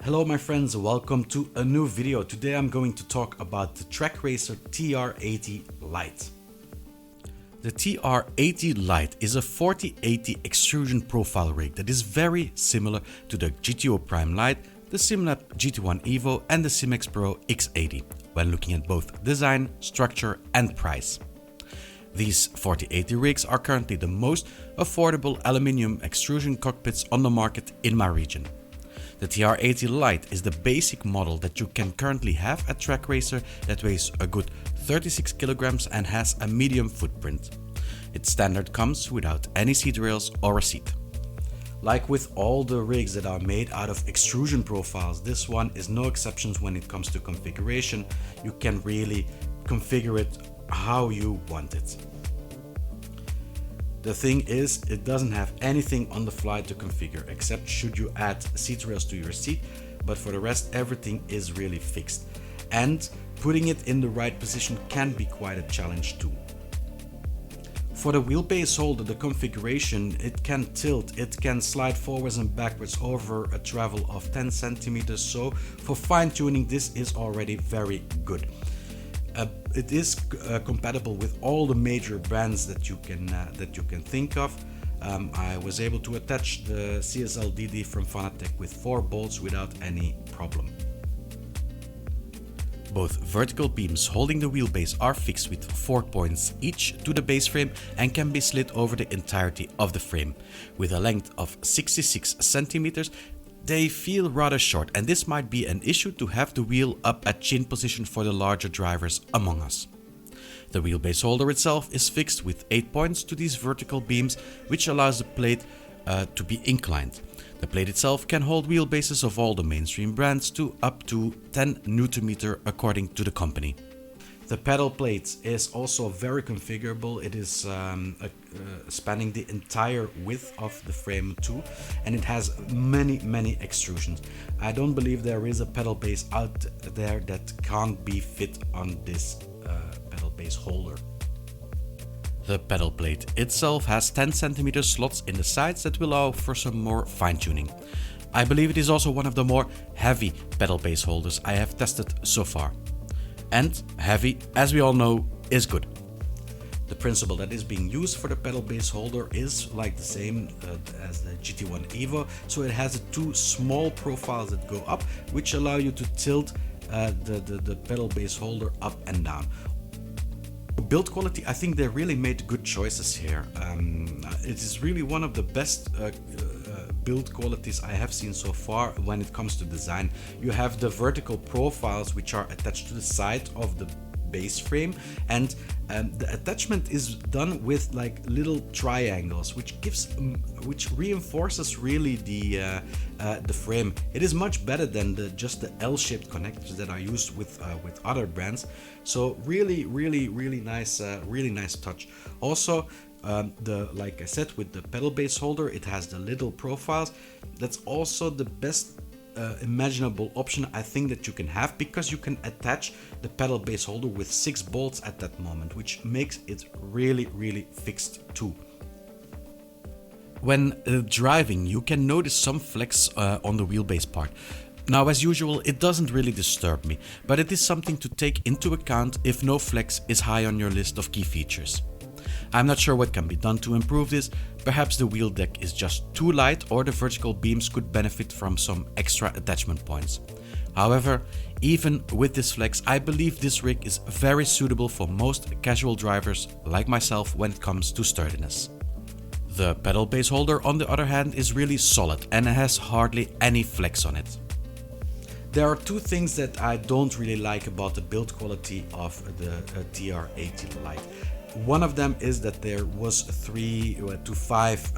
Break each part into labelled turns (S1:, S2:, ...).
S1: Hello my friends, welcome to a new video. Today I'm going to talk about the trakracer TR80 Lite. The TR80 Lite is a 4080 extrusion profile rig that is very similar to the GTO Prime Lite, the SimLab GT1 Evo and the Simex Pro X80 when looking at both design, structure and price. These 4080 rigs are currently the most affordable aluminium extrusion cockpits on the market in my region. The TR80 Lite is the basic model that you can currently have at trakracer that weighs a good 36 kilograms and has a medium footprint. Its standard comes without any seat rails or a seat. Like with all the rigs that are made out of extrusion profiles, this one is no exceptions when it comes to configuration. You can really configure it how you want it. The thing is, it doesn't have anything on the fly to configure except should you add seat rails to your seat, but for the rest everything is really fixed. And putting it in the right position can be quite a challenge too. For the wheelbase holder, the configuration, it can tilt, it can slide forwards and backwards over a travel of 10 centimeters, so for fine tuning this is already very good. It is compatible with all the major brands that you can think of. I was able to attach the CSL DD from Fanatec with 4 bolts without any problem. Both vertical beams holding the wheelbase are fixed with 4 points each to the base frame and can be slid over the entirety of the frame. With a length of 66 centimeters, they feel rather short, and this might be an issue to have the wheel up at chin position for the larger drivers among us. The wheelbase holder itself is fixed with 8 points to these vertical beams, which allows the plate to be inclined. The plate itself can hold wheelbases of all the mainstream brands to up to 10 Nm according to the company. The pedal plate is also very configurable. It is spanning the entire width of the frame too, and it has many extrusions. I don't believe there is a pedal base out there that can't be fit on this pedal base holder. The pedal plate itself has 10 cm slots in the sides that will allow for some more fine tuning. I believe it is also one of the more heavy pedal base holders I have tested so far. And heavy, as we all know, is good. The principle that is being used for the pedal base holder is like the same as the GT1 Evo, so it has 2 small profiles that go up, which allow you to tilt the pedal base holder up and down. Build quality, I think they really made good choices here. It is really one of the best build qualities I have seen so far when it comes to design. You have the vertical profiles which are attached to the side of the base frame, and the attachment is done with like little triangles, which reinforces really the frame. It is much better than just the L-shaped connectors that are used with other brands. So really nice touch. Also, like I said, with the pedal base holder, it has the little profiles. That's also the best imaginable option I think that you can have, because you can attach the pedal base holder with 6 bolts at that moment, which makes it really fixed too. When driving, you can notice some flex on the wheelbase part. Now, as usual, it doesn't really disturb me, but it is something to take into account if no flex is high on your list of key features. I'm not sure what can be done to improve this. Perhaps the wheel deck is just too light, or the vertical beams could benefit from some extra attachment points. However, even with this flex, I believe this rig is very suitable for most casual drivers like myself when it comes to sturdiness. The pedal base holder, on the other hand, is really solid and has hardly any flex on it. There are 2 things that I don't really like about the build quality of the TR80 Lite. One of them is that there was 3 to 5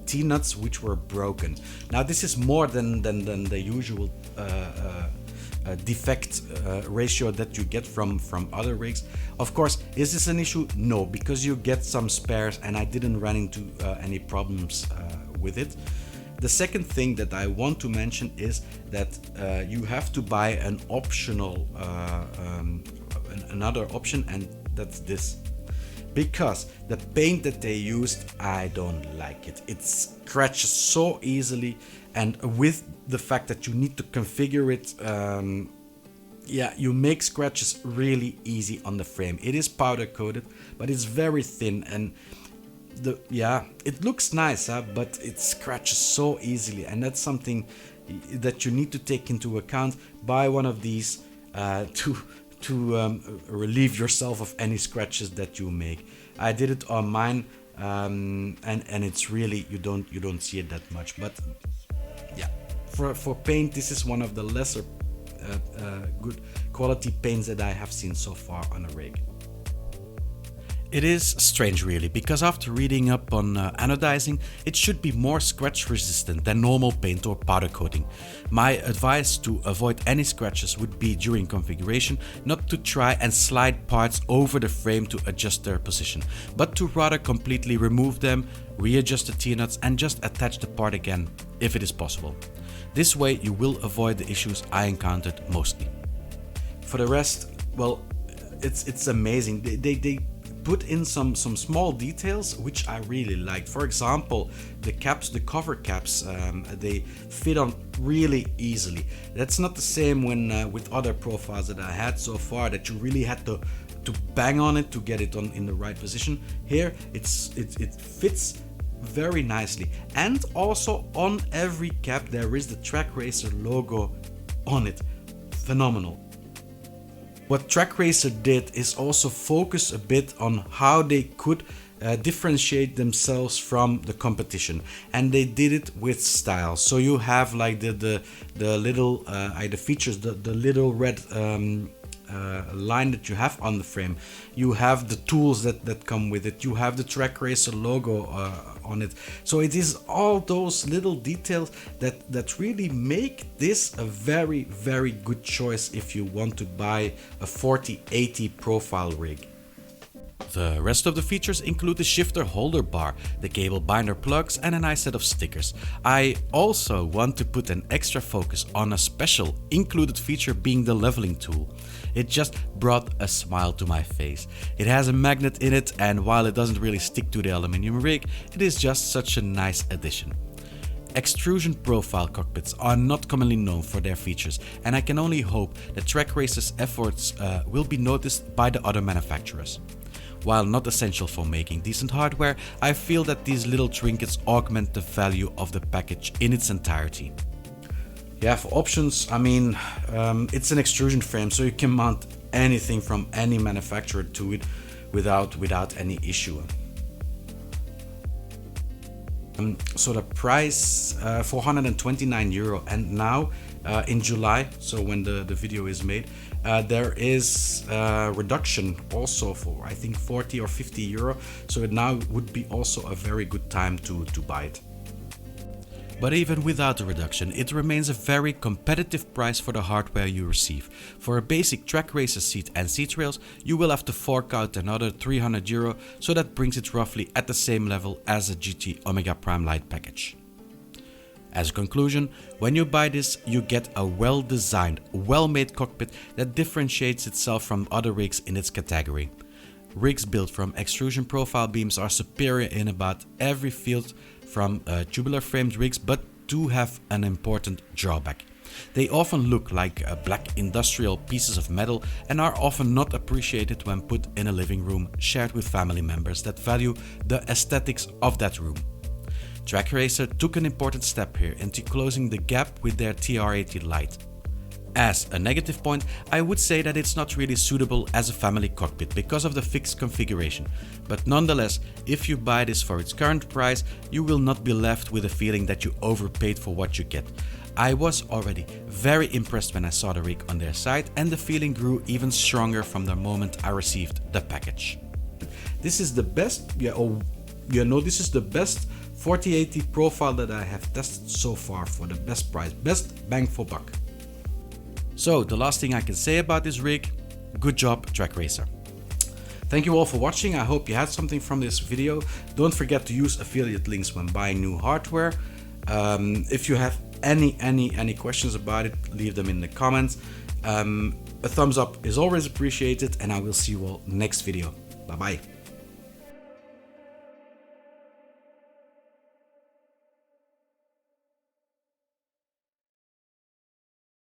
S1: T-nuts which were broken. Now this is more than the usual defect ratio that you get from other rigs. Of course, is this an issue? No, because you get some spares and I didn't run into any problems with it. The second thing that I want to mention is that you have to buy an optional another option, and that's this. because the paint that they used, I don't like it. It scratches so easily, and with the fact that you need to configure it, yeah, you make scratches really easy on the frame. It is powder coated, but it's very thin, and it looks nice, but it scratches so easily, and that's something that you need to take into account. Buy one of these to relieve yourself of any scratches that you make. I did it on mine, and it's really, you don't see it that much, but yeah, for paint, this is one of the lesser good quality paints that I have seen so far on a rig. It is strange really, because after reading up on anodizing, it should be more scratch resistant than normal paint or powder coating. My advice to avoid any scratches would be during configuration not to try and slide parts over the frame to adjust their position, but to rather completely remove them, readjust the T-nuts and just attach the part again, if it is possible. This way you will avoid the issues I encountered mostly. For the rest, well, it's amazing. They put in some small details which I really liked. For example, the caps, the cover caps, they fit on really easily. That's not the same when with other profiles that I had so far, that you really had to bang on it to get it on in the right position. Here it fits very nicely, and also on every cap there is the trakracer logo on it. Phenomenal. What trakracer did is also focus a bit on how they could differentiate themselves from the competition, and they did it with style. So you have like the little the features, the little red line that you have on the frame. You have the tools that come with it. You have the trakracer logo on it. So it is all those little details that really make this a very, very good choice if you want to buy a 4080 profile rig. The rest of the features include the shifter holder bar, the cable binder plugs and a nice set of stickers. I also want to put an extra focus on a special included feature being the leveling tool. It just brought a smile to my face. It has a magnet in it, and while it doesn't really stick to the aluminium rig, it is just such a nice addition. Extrusion profile cockpits are not commonly known for their features, and I can only hope that trakracer's efforts will be noticed by the other manufacturers. While not essential for making decent hardware, I feel that these little trinkets augment the value of the package in its entirety. Yeah, for options, I mean, it's an extrusion frame, so you can mount anything from any manufacturer to it without any issue. So the price, €429, and now in July, so when the video is made, there is a reduction also for I think €40 or €50, so it now would be also a very good time to buy it. But even without the reduction, it remains a very competitive price for the hardware you receive. For a basic trakracer seat and seat rails, you will have to fork out another €300, so that brings it roughly at the same level as a GT Omega Prime Lite package. As a conclusion, when you buy this, you get a well-designed, well-made cockpit that differentiates itself from other rigs in its category. Rigs built from extrusion profile beams are superior in about every field from tubular framed rigs, but do have an important drawback. They often look like black industrial pieces of metal and are often not appreciated when put in a living room shared with family members that value the aesthetics of that room. Trakracer took an important step here into closing the gap with their TR80 Lite. As a negative point, I would say that it's not really suitable as a family cockpit because of the fixed configuration, but nonetheless, if you buy this for its current price, you will not be left with a feeling that you overpaid for what you get. I was already very impressed when I saw the rig on their site, and the feeling grew even stronger from the moment I received the package. This is the best, this is the best 4080 profile that I have tested so far for the best price, best bang for buck. So the last thing I can say about this rig, good job trakracer. Thank you all for watching. I hope you had something from this video. Don't forget to use affiliate links when buying new hardware. If you have any questions about it, leave them in the comments. A thumbs up is always appreciated, and I will see you all next video. Bye bye.